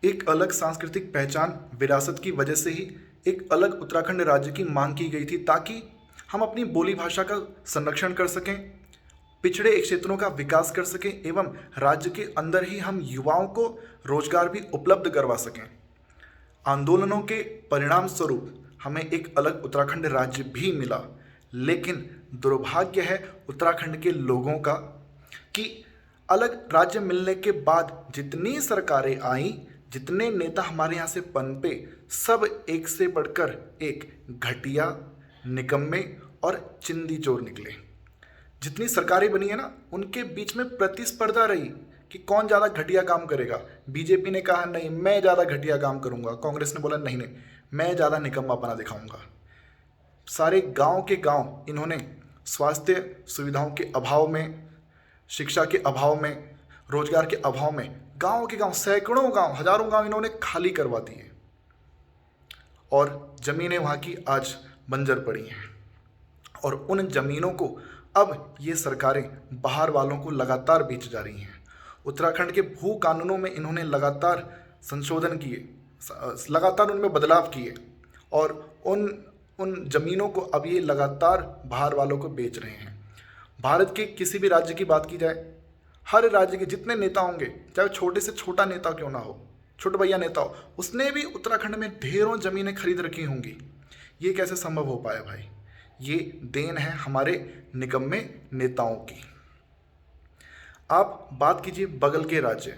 एक अलग सांस्कृतिक पहचान विरासत की वजह से ही एक अलग उत्तराखंड राज्य की मांग की गई थी, ताकि हम अपनी बोली भाषा का संरक्षण कर सकें, पिछड़े क्षेत्रों का विकास कर सकें एवं राज्य के अंदर ही हम युवाओं को रोजगार भी उपलब्ध करवा सकें। आंदोलनों के परिणाम स्वरूप हमें एक अलग उत्तराखंड राज्य भी मिला, लेकिन दुर्भाग्य है उत्तराखंड के लोगों का कि अलग राज्य मिलने के बाद जितनी सरकारें आईं, जितने नेता हमारे यहाँ से पनपे, सब एक से बढ़कर एक घटिया, निकम्मे और चिंदी चोर निकले। जितनी सरकारें बनी है ना, उनके बीच में प्रतिस्पर्धा रही कि कौन ज़्यादा घटिया काम करेगा। बीजेपी ने कहा नहीं मैं ज़्यादा घटिया काम करूँगा, कांग्रेस ने बोला नहीं नहीं मैं ज़्यादा निकम्मापना दिखाऊंगा। सारे गांव के गांव इन्होंने स्वास्थ्य सुविधाओं के अभाव में, शिक्षा के अभाव में, रोजगार के अभाव में गांव के गांव, सैकड़ों गांव, हजारों गांव इन्होंने खाली करवा दिए और ज़मीनें वहाँ की आज बंजर पड़ी हैं। और उन ज़मीनों को अब ये सरकारें बाहर वालों को लगातार बेच जा रही हैं। उत्तराखंड के भू कानूनों में इन्होंने लगातार संशोधन किए, लगातार उनमें बदलाव किए और उन ज़मीनों को अब ये लगातार बाहर वालों को बेच रहे हैं। भारत के किसी भी राज्य की बात की जाए, हर राज्य के जितने नेता होंगे, चाहे छोटे से छोटा नेता क्यों ना हो, छोटा भैया नेता हो, उसने भी उत्तराखंड में ढेरों ज़मीनें खरीद रखी होंगी। ये कैसे संभव हो पाया भाई? ये देन है हमारे निकम्मे नेताओं की। आप बात कीजिए बगल के राज्य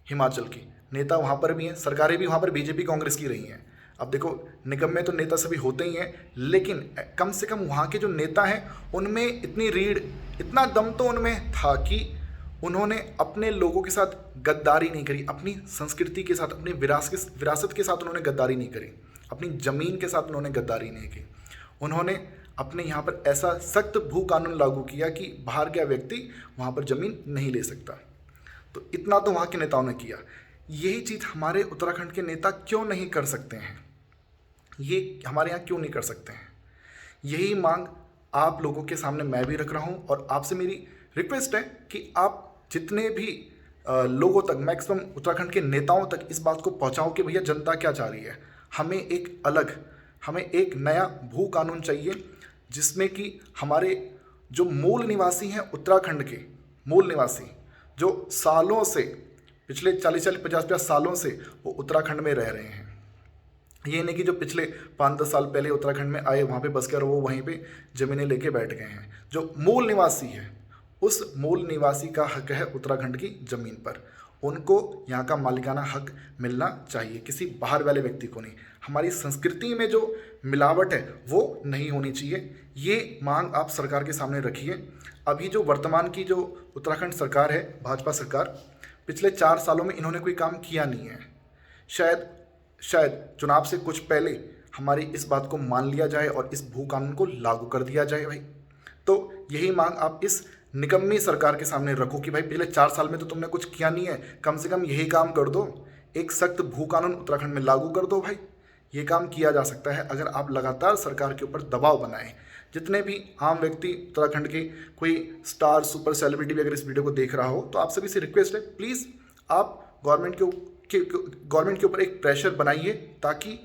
हिमाचल की, नेता वहाँ पर भी हैं, सरकारें भी वहाँ पर बीजेपी कांग्रेस की रही हैं। अब देखो निकम्मे तो नेता सभी होते ही हैं, लेकिन कम से कम वहाँ के जो नेता हैं उनमें इतनी रीढ़, इतना दम तो उनमें था कि उन्होंने अपने लोगों के साथ गद्दारी नहीं करी, अपनी संस्कृति के साथ, अपनी विरासत के साथ उन्होंने गद्दारी नहीं करी, अपनी ज़मीन के साथ उन्होंने गद्दारी नहीं की। उन्होंने अपने यहाँ पर ऐसा सख्त भू कानून लागू किया कि बाहर का व्यक्ति वहाँ पर ज़मीन नहीं ले सकता। तो इतना तो वहाँ के नेताओं ने किया। यही चीज़ हमारे उत्तराखंड के नेता क्यों नहीं कर सकते हैं? ये हमारे यहाँ क्यों नहीं कर सकते हैं? यही मांग आप लोगों के सामने मैं भी रख रहा हूँ और आपसे मेरी रिक्वेस्ट है कि आप जितने भी लोगों तक, मैक्सिमम उत्तराखंड के नेताओं तक इस बात को पहुँचाओ कि भैया जनता क्या चाह रही है। हमें एक नया भू कानून चाहिए जिसमें कि हमारे जो मूल निवासी हैं उत्तराखंड के, मूल निवासी जो सालों से, पिछले 40-40, 50-50 सालों से वो उत्तराखंड में रह रहे हैं। ये नहीं कि जो पिछले 5-10 साल पहले उत्तराखंड में आए, वहाँ पे बस कर वो वहीं पे ज़मीनें लेके बैठ गए हैं। जो मूल निवासी है, उस मूल निवासी का हक है उत्तराखंड की ज़मीन पर। उनको यहाँ का मालिकाना हक मिलना चाहिए, किसी बाहर वाले व्यक्ति को नहीं। हमारी संस्कृति में जो मिलावट है वो नहीं होनी चाहिए। ये मांग आप सरकार के सामने रखिए। अभी जो वर्तमान की जो उत्तराखंड सरकार है, भाजपा सरकार, पिछले 4 सालों में इन्होंने कोई काम किया नहीं है। शायद चुनाव से कुछ पहले हमारी इस बात को मान लिया जाए और इस भू कानून को लागू कर दिया जाए भाई। तो यही मांग आप इस निकम्मी सरकार के सामने रखो कि भाई पिछले 4 साल में तो तुमने कुछ किया नहीं है, कम से कम यही काम कर दो, एक सख्त भू कानून उत्तराखंड में लागू कर दो भाई। ये काम किया जा सकता है अगर आप लगातार सरकार के ऊपर दबाव बनाएं। जितने भी आम व्यक्ति उत्तराखंड के, कोई स्टार सुपर सेलिब्रिटी भी अगर इस वीडियो को देख रहा हो, तो आप सभी से रिक्वेस्ट है, प्लीज़ आप गवर्नमेंट के ऊपर एक प्रेशर बनाइए ताकि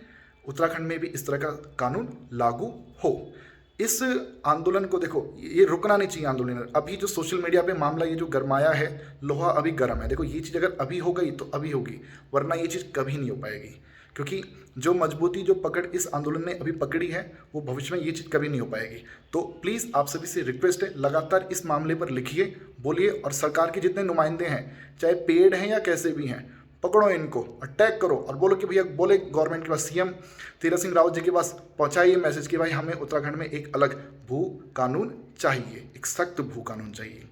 उत्तराखंड में भी इस तरह का कानून लागू हो। इस आंदोलन को देखो, ये रुकना नहीं चाहिए आंदोलन। अभी जो सोशल मीडिया पे मामला ये जो गरमाया है, लोहा अभी गर्म है। देखो ये चीज़ अगर अभी हो गई तो अभी होगी, वरना ये चीज़ कभी नहीं हो पाएगी। क्योंकि जो मजबूती, जो पकड़ इस आंदोलन ने अभी पकड़ी है, वो भविष्य में ये चीज़ कभी नहीं हो पाएगी। तो प्लीज़ आप सभी से रिक्वेस्ट है, लगातार इस मामले पर लिखिए, बोलिए और सरकार के जितने नुमाइंदे हैं, चाहे पेड हैं या कैसे भी हैं, पकड़ो इनको, अटैक करो और बोलो कि भैया, बोले गवर्नमेंट के पास, सीएम तीरथ सिंह रावत जी के पास पहुंचाइए मैसेज कि भाई हमें उत्तराखंड में एक अलग भू कानून चाहिए, एक सख्त भू कानून चाहिए।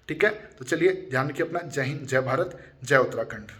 ठीक है, तो चलिए ध्यान रखिए अपना। जय हिंद, जय भारत, जय उत्तराखंड।